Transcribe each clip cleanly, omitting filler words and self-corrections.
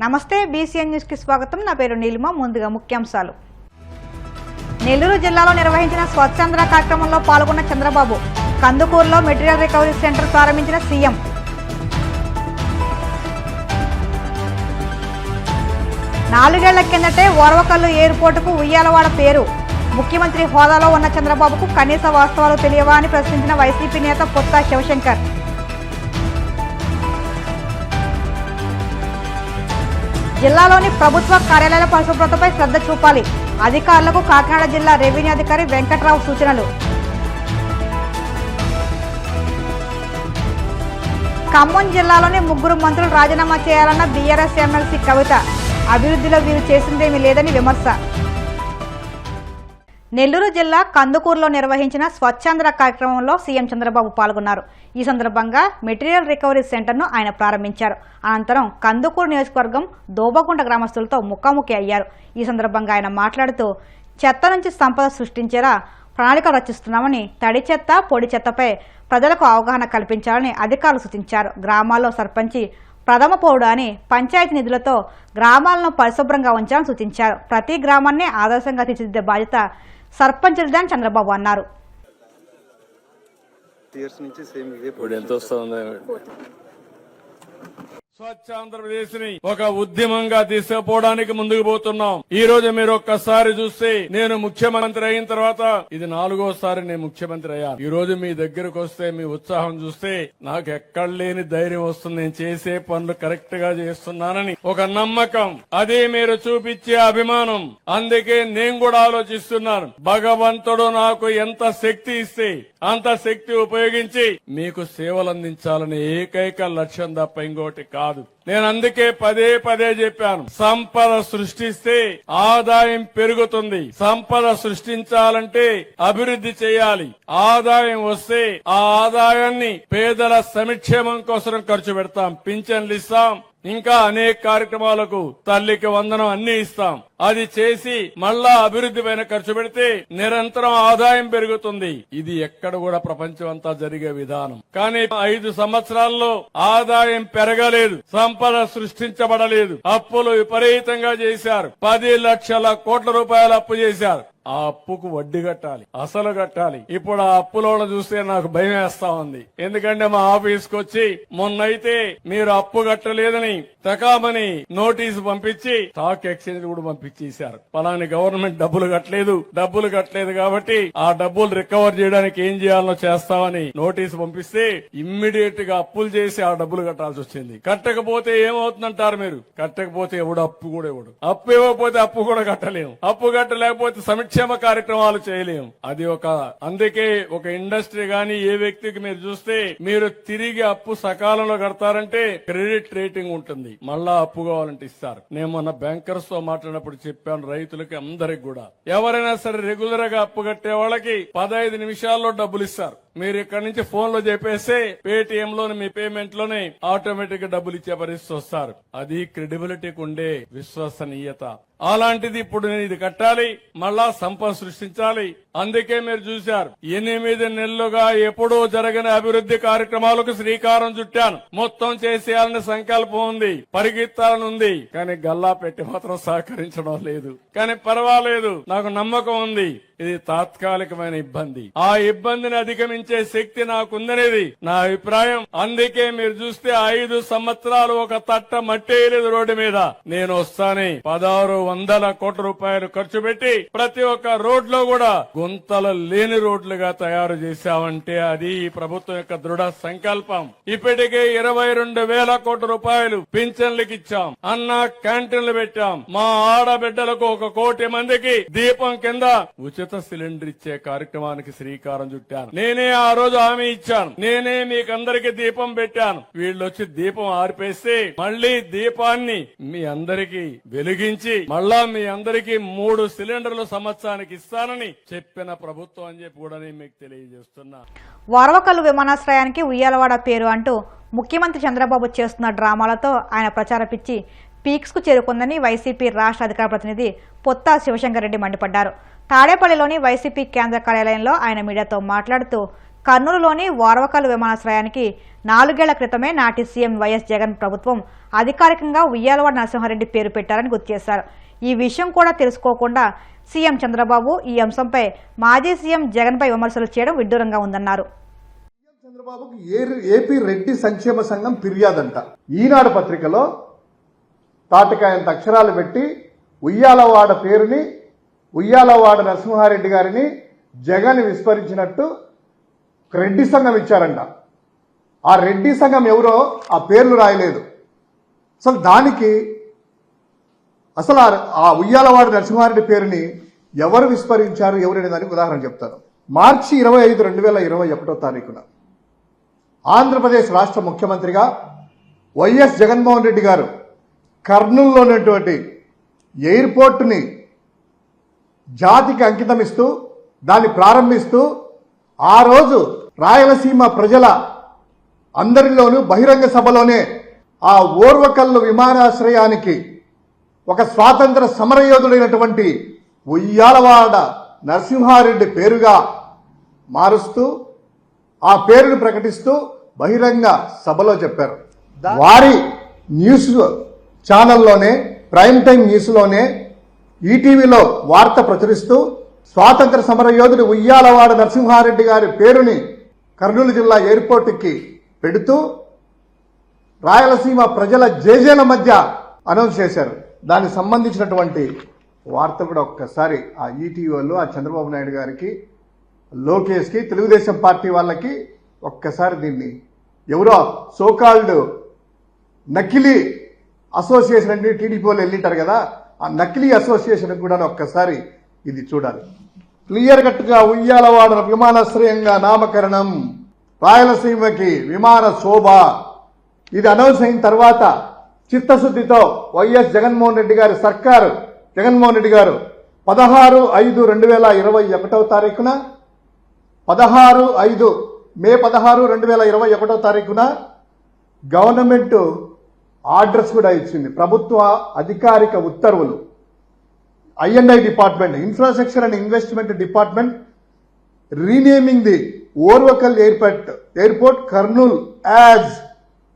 నమస్తే BCN news కి స్వాగతం. నా పేరు నీలిమ. ముందుగా ముఖ్యాంశాలు. నెల్లూరు జిల్లాలో నిర్వహించిన స్వచ్ఛంద్ర కార్యక్రమంలో పాల్గొన్న చంద్రబాబు. కందుకూరులో మెటీరియల్ రికవరీ సెంటర్ ప్రారంభించిన సీఎం. నాలుగేళ్ల కిందటే ఓర్వకల్లు ఎయిర్పోర్టుకు ఉయ్యాలవాడ పేరు. ముఖ్యమంత్రి హోదాలో ఉన్న చంద్రబాబుకు కనీస వాస్తవాలు తెలియవా అని ప్రశ్నించిన వైసీపీ నేత పొత్తా శివశంకర్. జిల్లాలోని ప్రభుత్వ కార్యాలయాల పరిశుభ్రతపై శ్రద్ధ చూపాలి. అధికారులకు కాకినాడ జిల్లా రెవెన్యూ అధికారి వెంకట్రావు సూచనలు. ఖమ్మం జిల్లాలోని 3 మంత్రులు రాజీనామా చేయాలన్న బీఆర్ఎస్ ఎమ్మెల్సీ కవిత. అభివృద్ధిలో వీరు చేసిందేమీ లేదని విమర్శ. నెల్లూరు జిల్లా కందుకూరులో నిర్వహించిన స్వచ్ఛంద్ర కార్యక్రమంలో సీఎం చంద్రబాబు పాల్గొన్నారు. ఈ సందర్భంగా మెటీరియల్ రికవరీ సెంటర్ను ఆయన ప్రారంభించారు. అనంతరం కందుకూరు నియోజకవర్గం దోబగుంట గ్రామస్తులతో ముఖాముఖి అయ్యారు. ఈ సందర్భంగా ఆయన మాట్లాడుతూ చెత్త నుంచి సంపద సృష్టించేలా ప్రణాళిక రచిస్తున్నామని, తడి చెత్త, పొడి చెత్తపై ప్రజలకు అవగాహన కల్పించాలని అధికారులు సూచించారు. గ్రామాల్లో సర్పంచి ప్రథమ పౌరుడు అని పంచాయతీ నిధులతో గ్రామాలను పరిశుభ్రంగా ఉంచాలని సూచించారు. ప్రతి గ్రామాన్ని ఆదర్శంగా తీర్చిదిద్దే బాధ్యత సర్పంచులదని చంద్రబాబు అన్నారు. స్వచ్ఛ ఆంధ్రప్రదేశ్ ని ఒక ఉద్యమంగా తీసుకుపోవడానికి ముందుకు పోతున్నాం. ఈ రోజు మీరు ఒక్కసారి చూస్తే, నేను ముఖ్యమంత్రి అయిన తర్వాత ఇది 4వసారి నేను ముఖ్యమంత్రి అయ్యాను. ఈ రోజు మీ దగ్గరకు వస్తే మీ ఉత్సాహం చూస్తే నాకు ఎక్కడ లేని ధైర్యం వస్తుంది. నేను చేసే పనులు కరెక్ట్ గా చేస్తున్నానని ఒక నమ్మకం, అదే మీరు చూపించే అభిమానం. అందుకే నేను కూడా ఆలోచిస్తున్నాను, భగవంతుడు నాకు ఎంత శక్తి ఇస్తే అంత శక్తి ఉపయోగించి మీకు సేవలు అందించాలని ఏకైక లక్ష్యం తప్ప ఇంకోటి కాదు. నేను అందుకే పదే పదే చెప్పాను, సంపద సృష్టిస్తే ఆదాయం పెరుగుతుంది. సంపద సృష్టించాలంటే అభివృద్ధి చేయాలి. ఆదాయం వస్తే ఆ ఆదాయాన్ని పేదల సంక్షేమం కోసం ఖర్చు పెడతాం. పింఛన్లు ఇస్తాం, ఇంకా అనేక కార్యక్రమాలకు తల్లికి వందనం అన్ని ఇస్తాం. అది చేసి మళ్ళా అభివృద్ధి పైన ఖర్చు పెడితే నిరంతరం ఆదాయం పెరుగుతుంది. ఇది ఎక్కడ కూడా ప్రపంచం అంతా జరిగే విధానం. కానీ 5 సంవత్సరాల్లో ఆదాయం పెరగలేదు, సంపద సృష్టించబడలేదు. అప్పులు విపరీతంగా చేశారు. 10 లక్షల కోట్ల రూపాయలు అప్పు చేశారు. ఆ అప్పుకు వడ్డీ కట్టాలి, అసలు కట్టాలి. ఇప్పుడు ఆ అప్పులోను చూస్తే నాకు భయం వేస్తా ఉంది. ఎందుకంటే మా ఆఫీస్కి వచ్చి మొన్నైతే మీరు అప్పు కట్టలేదని తకామని నోటీసు పంపించి స్టాక్ ఎక్స్చేంజ్ కూడా పంపించేశారు. పలాని గవర్నమెంట్ డబ్బులు కట్టలేదు కాబట్టి ఆ డబ్బులు రికవర్ చేయడానికి ఏం చేయాలో చేస్తామని నోటీసు పంపిస్తే ఇమ్మీడియట్ గా అప్పులు చేసి ఆ డబ్బులు కట్టాల్సి వచ్చింది. కట్టకపోతే ఏమవుతుందంటారు మీరు? కట్టకపోతే ఎవడు అప్పు కూడా ఇవ్వడు. అప్పు ఇవ్వకపోతే అప్పు కూడా కట్టలేము. అప్పు కట్టలేకపోతే సంక్షేమ కార్యక్రమాలు చేయలేము. అది అందుకే ఒక ఇండస్ట్రీ గాని ఏ వ్యక్తికి మీరు చూస్తే, మీరు తిరిగి అప్పు సకాలంలో కడతారంటే క్రెడిట్ రేటింగ్ ఉంటుంది. మళ్ళా అప్పు కావాలంటే ఇస్తారు. నేను మొన్న బ్యాంకర్స్ తో మాట్లాడినప్పుడు చెప్పాను, రైతులకి అందరికి కూడా ఎవరైనా సరే రెగ్యులర్ గా అప్పు కట్టే వాళ్ళకి 15 నిమిషాల్లో డబ్బులు ఇస్తారు. మీరు ఇక్కడ నుంచి ఫోన్ లో చెప్పేస్తే పేటిఎం లోని మీ పేమెంట్ లోనే ఆటోమేటిక్ గా డబ్బులు ఇచ్చే పరిస్థితి వస్తారు. అది క్రెడిబిలిటీకి ఉండే విశ్వసనీయత. అలాంటిది ఇప్పుడు నేను ఇది కట్టాలి, మళ్ళా సంపద సృష్టించాలి. అందుకే మీరు చూశారు 8 నెలలుగా ఎప్పుడూ జరగని అభివృద్ధి కార్యక్రమాలకు శ్రీకారం చుట్టాను. మొత్తం చేసేయాలని సంకల్పం ఉంది, పరిగెత్తాలని ఉంది. కానీ గల్లా పెట్టి మాత్రం సహకరించడం లేదు. కానీ పర్వాలేదు, నాకు నమ్మకం ఉంది. ఇది తాత్కాలికమైన ఇబ్బంది. ఆ ఇబ్బందిని అధిగమించే శక్తి నాకుందనేది నా అభిప్రాయం. అందుకే మీరు చూస్తే 5 సంవత్సరాలు ఒక తట్ట మట్టేయలేదు రోడ్డు మీద. నేను వస్తానే 1600 కోట్ల రూపాయలు ఖర్చు పెట్టి ప్రతి ఒక్క రోడ్ లో కూడా గుంతలు లేని రోడ్లుగా తయారు చేశామంటే అది ఈ ప్రభుత్వం యొక్క దృఢ సంకల్పం. ఇప్పటికే 22,000 కోట్ల రూపాయలు పింఛన్లకు ఇచ్చాం. అన్న క్యాంటీన్లు పెట్టాం. మా ఆడబిడ్డలకు 1 కోటి మందికి దీపం కింద ఉచిత సిలిండర్ ఇచ్చే కార్యక్రమానికి శ్రీకారం చుట్టాను. నేనే ఆ రోజు హామీ ఇచ్చాను. నేనే మీకందరికి దీపం పెట్టాను. వీళ్ళు వచ్చి దీపం ఆర్పేస్తే మళ్లీ దీపాన్ని మీ అందరికీ వెలిగించి మళ్ళా మీ అందరికీ 3 సిలిండర్లు సంవత్సరానికి ఇస్తానని చెప్పిన ప్రభుత్వం అని చెప్పి కూడా నేను మీకు తెలియజేస్తున్నా. ఓర్వకల్లు విమానాశ్రయానికి ఉయ్యాలవాడ పేరు అంటూ ముఖ్యమంత్రి చంద్రబాబు చేస్తున్న డ్రామాలతో ఆయన ప్రచార పిచ్చి పీక్స్ కు చేరుకుందని వైసీపీ రాష్ట్ర అధికార ప్రతినిధి పొత్తా శివశంకర్ రెడ్డి మండిపడ్డారు. తాడేపల్లిలోని వైసీపీ కేంద్ర కార్యాలయంలో ఆయన మీడియాతో మాట్లాడుతూ కర్నూలులోని వారవకల్ విమానాశ్రయానికి 4 ఏళ్ల క్రితమే నాటి సీఎం వైఎస్ జగన్ ప్రభుత్వం అధికారికంగా ఉయ్యాలవాడ నరసింహారెడ్డి పేరు పెట్టారని గుర్తు చేశారు. ఈ విషయం కూడా తెలుసుకోకుండా సీఎం చంద్రబాబు ఈ అంశంపై మాజీ సీఎం జగన్పై విమర్శలు చేయడం విడ్డూరంగా ఉందన్నారు. చంద్రబాబుకి ఏపీ రెడ్డి సంక్షేమ సంఘం ఫిర్యాదంట. ఈనాడు పత్రికలో తాటికాయంత అక్షరాలు పెట్టి ఉయ్యాలవాడ పేరుని ఉయ్యాలవాడ నరసింహారెడ్డి గారిని జగన్ విస్మరించినట్టు రెడ్డి సంఘం ఇచ్చారంట. ఆ రెడ్డి సంఘం ఎవరో ఆ పేర్లు రాయలేదు. అసలు దానికి ఆ ఉయ్యాలవాడ నరసింహారెడ్డి పేరుని ఎవరు విస్మరించారు ఎవరనే దానికి ఉదాహరణ చెప్తాను. మార్చి 25, 2021 ఆంధ్రప్రదేశ్ రాష్ట్ర ముఖ్యమంత్రిగా వైఎస్ జగన్మోహన్ రెడ్డి గారు కర్నూలులో ఉన్నటువంటి ఎయిర్పోర్టుని జాతికి అంకితం ఇస్తూ దాన్ని ప్రారంభిస్తూ ఆ రోజు రాయలసీమ ప్రజల అందరిలోనూ బహిరంగ సభలోనే ఆ ఓర్వకల్లు విమానాశ్రయానికి ఒక స్వాతంత్ర సమరయోధుడైనటువంటి ఉయ్యాలవాడ నరసింహారెడ్డి పేరుగా మారుస్తూ ఆ పేరును ప్రకటిస్తూ బహిరంగ సభలో చెప్పారు. వారి న్యూస్ ఛానల్లోనే ప్రైమ్ టైం న్యూస్లోనే ఈటీవీలో వార్త ప్రచురిస్తూ స్వాతంత్ర సమరయోధుడు ఉయ్యాలవాడ నరసింహారెడ్డి గారి పేరుని కర్నూలు జిల్లా ఎయిర్పోర్టుకి పెడుతూ రాయలసీమ ప్రజల జేజేల మధ్య అనౌన్స్ చేశారు. దానికి సంబంధించినటువంటి వార్త కూడా ఒక్కసారి ఆ ఈటీవీలో ఆ చంద్రబాబు నాయుడు గారికి, లోకేష్కి, తెలుగుదేశం పార్టీ వాళ్ళకి ఒక్కసారి దీన్ని ఎవరో సోకాల్డ్ నకిలీ అసోసియేషన్ అంటే టీడీపీ వాళ్ళు వెళ్ళింటారు కదా, ఆ నకిలీ అసోసియేషన్ కూడా ఒక్కసారి ఇది చూడాలి. క్లియర్ కట్గా ఉయ్యాలవాడ విమానాశ్రయంగా నామకరణం, రాయలసీమకి విమాన శోభ, ఇది అనౌన్స్ అయిన తర్వాత చిత్తశుద్ధితో వైఎస్ జగన్మోహన్ రెడ్డి గారి సర్కారు, జగన్మోహన్ రెడ్డి గారు 16/5/2021 మే 16, 2021 గవర్నమెంట్ ఆర్డర్స్ కూడా ఇచ్చింది. ప్రభుత్వ అధికారిక ఉత్తర్వులు. I&I department, infrastructure and investment department renaming the Orvakal airport Kurnool as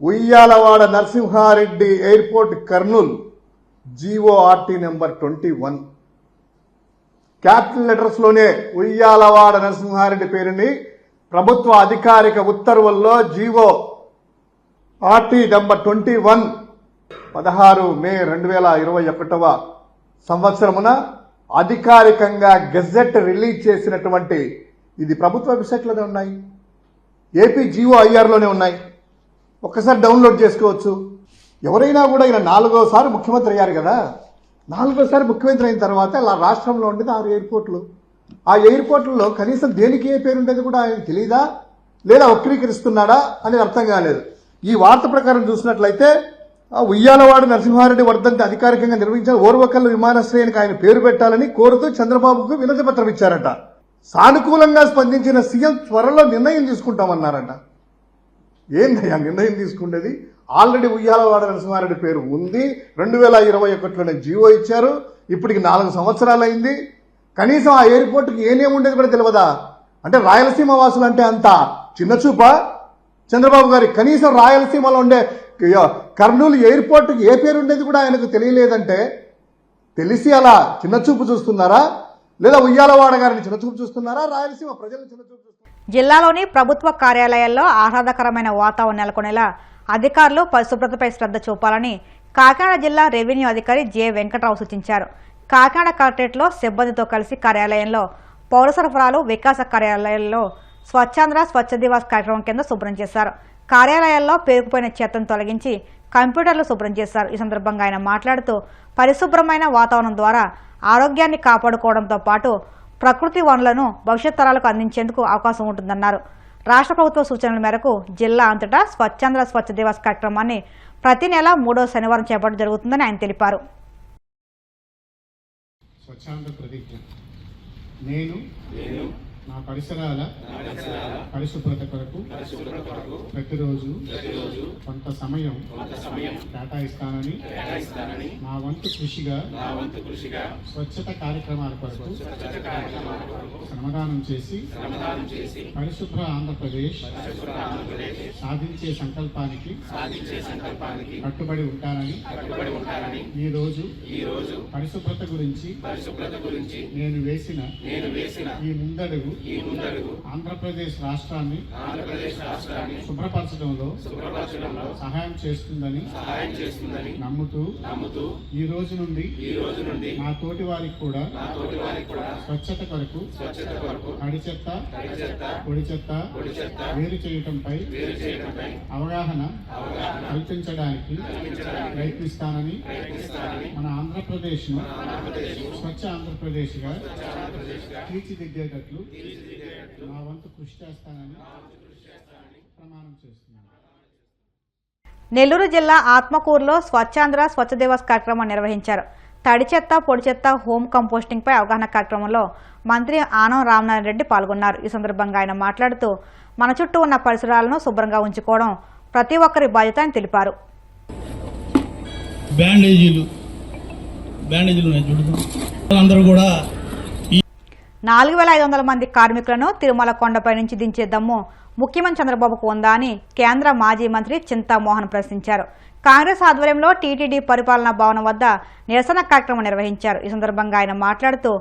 Uyyalawada Narasimha Reddy airport Kurnool, GORT number 21. Capital letters లోనే ఉయ్యాలవాడ నరసింహారెడ్డి పేరుని ప్రభుత్వ అధికారిక ఉత్తర్వుల్లో GORT నెంబర్ 21 16 మే 2021 సంవత్సరమున అధికారికంగా గెజెట్ రిలీజ్ చేసినటువంటి ఇది ప్రభుత్వ వెబ్సైట్లోనే ఉన్నాయి, ఏపీ GOIRలోనే ఉన్నాయి. ఒక్కసారి డౌన్లోడ్ చేసుకోవచ్చు. ఎవరైనా కూడా ఇలా 4వసారి ముఖ్యమంత్రి అయ్యారు కదా, 4వసారి ముఖ్యమంత్రి అయిన తర్వాత ఇలా రాష్ట్రంలో ఉండేది 6 ఎయిర్పోర్ట్లు. ఆ ఎయిర్పోర్ట్లలో కనీసం దేనికి ఏ పేరు ఉండేది కూడా ఆయన తెలియదా, లేదా వక్రీకరిస్తున్నాడా అనేది అర్థం కాలేదు. ఈ వార్త ప్రకారం చూసినట్లయితే ఉయ్యాలవాడ నరసింహారెడ్డి వర్ధంతి అధికారికంగా నిర్వహించిన ఓర్వకల్లు విమానాశ్రయానికి ఆయన పేరు పెట్టాలని కోరుతూ చంద్రబాబుకు వినతి పత్రం ఇచ్చారట. సానుకూలంగా స్పందించిన సీఎం త్వరలో నిర్ణయం తీసుకుంటామన్నారట. ఏందయ్యా నిర్ణయం తీసుకునేది? ఆల్రెడీ ఉయ్యాలవాడ నరసింహారెడ్డి పేరు ఉంది. 2021లోనే జీవో ఇచ్చారు. ఇప్పటికి 4 సంవత్సరాలు అయింది. కనీసం ఆ ఎయిర్పోర్ట్కి ఏనేమి ఉండేది కూడా తెలియదా? అంటే రాయలసీమ వాసులు అంటే అంత చిన్న చూపా చంద్రబాబు గారి? కనీసం రాయలసీమలో ఉండే కర్నూలు ఎయిర్పోర్ట్కి ఏ పేరు ఉండేది కూడా ఆయనకు తెలియలేదంటే తెలిసి అలా చిన్న చూపు చూస్తున్నారా, లేదా ఉయ్యాలవాడ గారిని చిన్న చూపు చూస్తున్నారా, రాయలసీమ ప్రజలను చిన్న చూపు చూస్తున్నారా? జిల్లాలోని ప్రభుత్వ కార్యాలయాల్లో ఆహ్లాదకరమైన వాతావరణం నెలకొనేలా అధికారులు పరిశుభ్రతపై శ్రద్ధ చూపాలని కాకినాడ జిల్లా రెవెన్యూ అధికారి జె వెంకట్రావు సూచించారు. కాకినాడ కలెక్టరేట్లో సిబ్బందితో కలిసి కార్యాలయంలో, పౌర సరఫరాలు వికాస కార్యాలయాల్లో స్వచ్ఛాంధ్ర స్వచ్ఛ దివాస్ కార్యక్రమం కింద శుభ్రం చేశారు. కార్యాలయాల్లో పేరుకుపోయిన చెత్తను తొలగించి కంప్యూటర్లు శుభ్రం చేశారు. ఈ సందర్భంగా ఆయన మాట్లాడుతూ పరిశుభ్రమైన వాతావరణం ద్వారా ఆరోగ్యాన్ని కాపాడుకోవడంతో పాటు ప్రకృతి వనరులను భవిష్యత్ తరాలకు అందించేందుకు అవకాశం ఉంటుందన్నారు. రాష్ట్ర ప్రభుత్వ సూచనల మేరకు జిల్లా అంతటా స్వచ్ఛాంధ్ర స్వచ్ఛ దివాస్ కార్యక్రమాన్ని ప్రతి నెల 3వ శనివారం చేపట్టడం జరుగుతుందని ఆయన తెలిపారు. స్వచ్ఛాంధ్ర ప్రతిజ్ఞ. నేను నా పరిసరాల పరిశుభ్రత కొరకు ప్రతిరోజు కొంత సమయం కేటాయిస్తానని నా వంతు కృషిగా స్వచ్ఛత కార్యక్రమాల కొరకు శ్రమదానం చేసి పరిశుభ్ర ఆంధ్రప్రదేశ్ సాధించే సంకల్పానికి కట్టుబడి ఉంటానని ఈ రోజు పరిశుభ్రత గురించి నేను వేసిన ఈ ముందడుగు ఆంధ్రప్రదేశ్ రాష్ట్రాన్ని శుభ్రపరచడంలో సహాయం చేస్తుందని నమ్ముతూ ఈ రోజు నుండి నా తోటి వారికి కూడా స్వచ్ఛత కొరకు తడి చెత్త పొడి చెత్త వేరు చేయటంపై అవగాహన కల్పించడానికి ప్రయత్నిస్తానని మన ఆంధ్రప్రదేశ్ను స్వచ్ఛ ఆంధ్రప్రదేశ్గా తీర్చిదిద్దేటట్లు నా వంతు కృషి చేస్తానని ప్రమాణం చేస్తున్నాను. నెల్లూరు జిల్లా ఆత్మకూరులో స్వచ్ఛాంధ్ర స్వచ్ఛ దివస్ కార్యక్రమం నిర్వహించారు. తడి చెత్త పొడి చెత్త హోమ్ కంపోస్టింగ్ పై అవగాహన కార్యక్రమంలో మంత్రి ఆనం రామనారాయణ రెడ్డి పాల్గొన్నారు. ఈ సందర్భంగా ఆయన మాట్లాడుతూ మన చుట్టూ ఉన్న పరిసరాలను శుభ్రంగా ఉంచుకోవడం ప్రతి ఒక్కరి బాధ్యత అని తెలిపారు. బ్యాండేజీలు అందరూ కూడా 4,500 మంది కార్మికులను తిరుమల కొండపై నుంచి దించే దమ్ము ముఖ్యమంత్రి చంద్రబాబుకు ఉందా అని కేంద్ర మాజీ మంత్రి చింతామోహన్ ప్రశ్నించారు. కాంగ్రెస్ ఆధ్వర్యంలో టీటీడీ పరిపాలనా భవనం వద్ద నిరసన కార్యక్రమం నిర్వహించారు. ఈ సందర్భంగా ఆయన మాట్లాడుతూ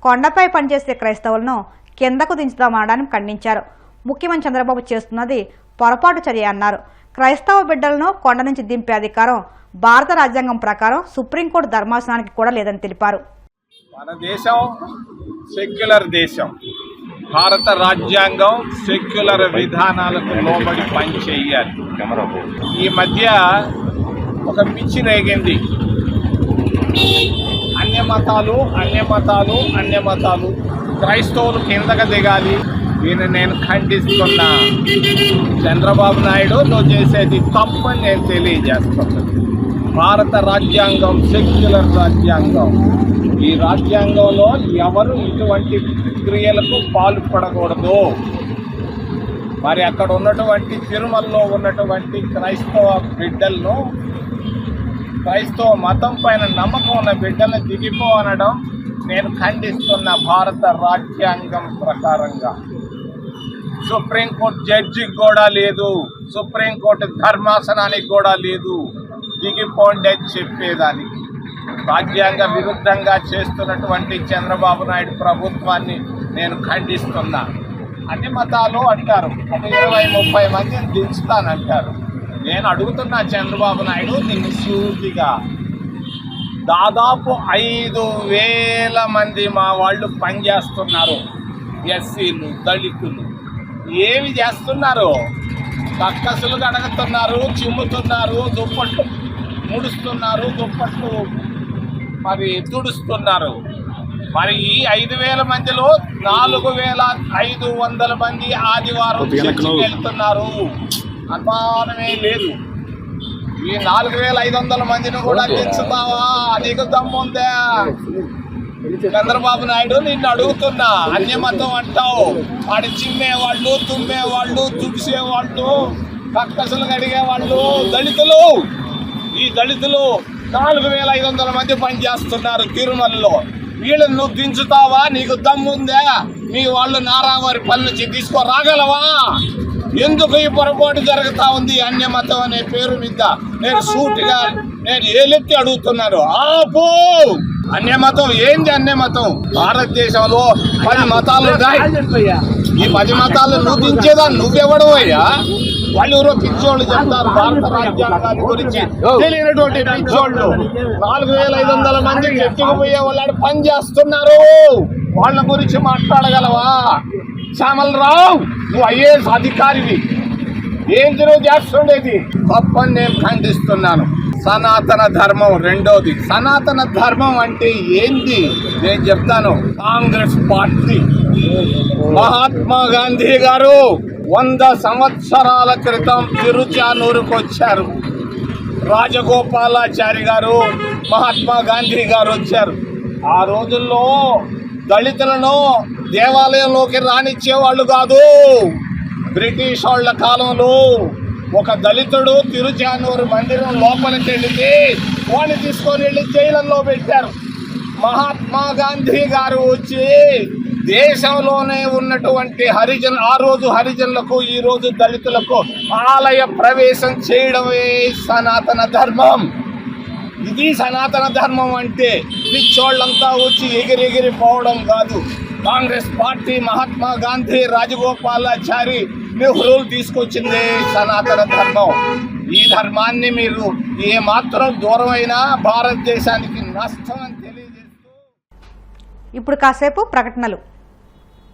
కొండపై పనిచేసే క్రైస్తవులను కిందకు దించుతామనడానికి ఖండించారు. ముఖ్యమంత్రి చంద్రబాబు చేస్తున్నది పొరపాటు చర్య అన్నారు. క్రైస్తవ బిడ్డలను కొండ నుంచి దింపే అధికారం భారత రాజ్యాంగం ప్రకారం సుప్రీంకోర్టు ధర్మాసనానికి కూడా లేదని తెలిపారు. మన దేశం సెక్యులర్ దేశం. భారత రాజ్యాంగం సెక్యులర్ విధానాలకు లోబడి పనిచేయాలి. ఈ మధ్య ఒక పిచ్చి రేగింది. అన్య మతాలు క్రైస్తవులు కిందకు దిగాలి. దీన్ని నేను ఖండిస్తున్నా. చంద్రబాబు నాయుడు నువ్వు చేసేది తప్పని నేను తెలియజేస్తున్నాను. భారత రాజ్యాంగం సెక్యులర్ రాజ్యాంగం. ఈ రాజ్యాంగంలో ఎవరు ఇటువంటి క్రియలకు పాల్పడకూడదు. మరి అక్కడ ఉన్నటువంటి తిరుమలలో ఉన్నటువంటి క్రైస్తవ బిడ్డలను, క్రైస్తవ మతం పైన నమ్మకం ఉన్న బిడ్డలను దిగిపోనడం నేను ఖండిస్తున్న. భారత రాజ్యాంగం ప్రకారంగా సుప్రీంకోర్టు జడ్జికి కూడా లేదు, సుప్రీంకోర్టు ధర్మాసనానికి కూడా లేదు దిగిపోండి అని చెప్పేదానికి. రాజ్యాంగ విరుద్ధంగా చేస్తున్నటువంటి చంద్రబాబు నాయుడు ప్రభుత్వాన్ని నేను ఖండిస్తున్నా. అన్ని మతాలు అంటారు, ఒక 20-30 మందిని దించుతానంటారు. నేను అడుగుతున్నా చంద్రబాబు నాయుడు నిన్ను సూటిగా, దాదాపు 5,000 మంది మా వాళ్ళు పనిచేస్తున్నారు. ఎస్సీలు, దళితులు ఏమి చేస్తున్నారు? కక్కసులు కడగతున్నారు, చిమ్ముతున్నారు, దుప్పట్లు ముడుస్తున్నారు, దుప్పట్లు మరి తుడుస్తున్నారు. మరి ఈ 5,000 మందిలో 4,500 మంది ఆదివారం చర్చికి వెళ్తున్నారు. అనుమానమే లేదు. ఈ 4,500 మందిని కూడా దించుతావా? నీకు దమ్ముందా? చంద్రబాబు నాయుడు నిన్ను అడుగుతున్నా. అన్యమతం అంటావు. వాడి చిమ్మేవాళ్ళు, తుమ్మేవాళ్ళు, తుడిసేవాళ్ళు, కక్కసులు కడిగేవాళ్ళు దళితులు. ఈ దళితులు 4,500 మంది పనిచేస్తున్నారు తిరుమలలో. వీళ్ళని నువ్వు దించుతావా? నీకు దమ్ముందా? మీ వాళ్ళు నారావారి పని నుంచి తీసుకురాగలవా? ఎందుకు ఈ పొరపాటు జరుగుతా ఉంది అన్యమతం అనే పేరు మీద? నేను సూటిగా నేను ఏలెత్తి అడుగుతున్నాను. ఆపు! అన్యమతం ఏంది? అన్యమతం భారతదేశంలో 10 మతాలు ఉన్నాయి. ఈ 10 మతాలు నువ్వు దించేదా? నువ్వెవడు అయ్యా? వాళ్ళు ఎవరో పిచ్చోళ్ళు చెప్తారు భారత రాజ్యాంగాన్ని గురించి తెలియనటువంటి పిచ్చోళ్ళు. 4,500 మంది ఎత్తుకుపోయే వాళ్ళు పని చేస్తున్నారు. వాళ్ళ గురించి మాట్లాడగలవా? శ్యామల్ రావు, నువ్వు ఐఏఎస్ అధికారివి. ఏంటి నువ్వు చేస్తుండేది? తప్పని నేను ఖండిస్తున్నాను. సనాతన ధర్మం రెండోది. సనాతన ధర్మం అంటే ఏంది నేను చెప్తాను. కాంగ్రెస్ పార్టీ, మహాత్మా గాంధీ గారు 100 సంవత్సరాల క్రితం తిరుచానూరుకు వచ్చారు. రాజగోపాలాచారి గారు, మహాత్మా గాంధీ గారు వచ్చారు. ఆ రోజుల్లో దళితులను దేవాలయంలోకి రానిచ్చేవాళ్ళు కాదు. బ్రిటిష్ వాళ్ళ కాలంలో ఒక దళితుడు తిరుచానూరు మందిరం లోపలికి వెళితే వాడిని తీసుకొని వెళ్ళి జైళ్ళల్లో పెట్టారు. మహాత్మా గాంధీ గారు వచ్చి దేశంలోనే ఉన్నటువంటి ఆ రోజు హరిజనులకు ఈ రోజు దళితులకు ఆలయ ప్రవేశం చేయడమే సనాతన ధర్మం. ఇది సనాతన ధర్మం అంటే పిచ్చోళ్ళంతా వచ్చి ఎగిరెగిరి పోవడం కాదు. కాంగ్రెస్ పార్టీ మహాత్మా గాంధీ రాజగోపాలాచారి నెహ్రూలు తీసుకొచ్చిందే సనాతన ధర్మం. ఈ ధర్మాన్ని మీరు ఏమాత్రం దూరమైనా భారతదేశానికి నష్టం అని తెలియజేస్తూ ఇప్పుడు కాసేపు ప్రకటనలు.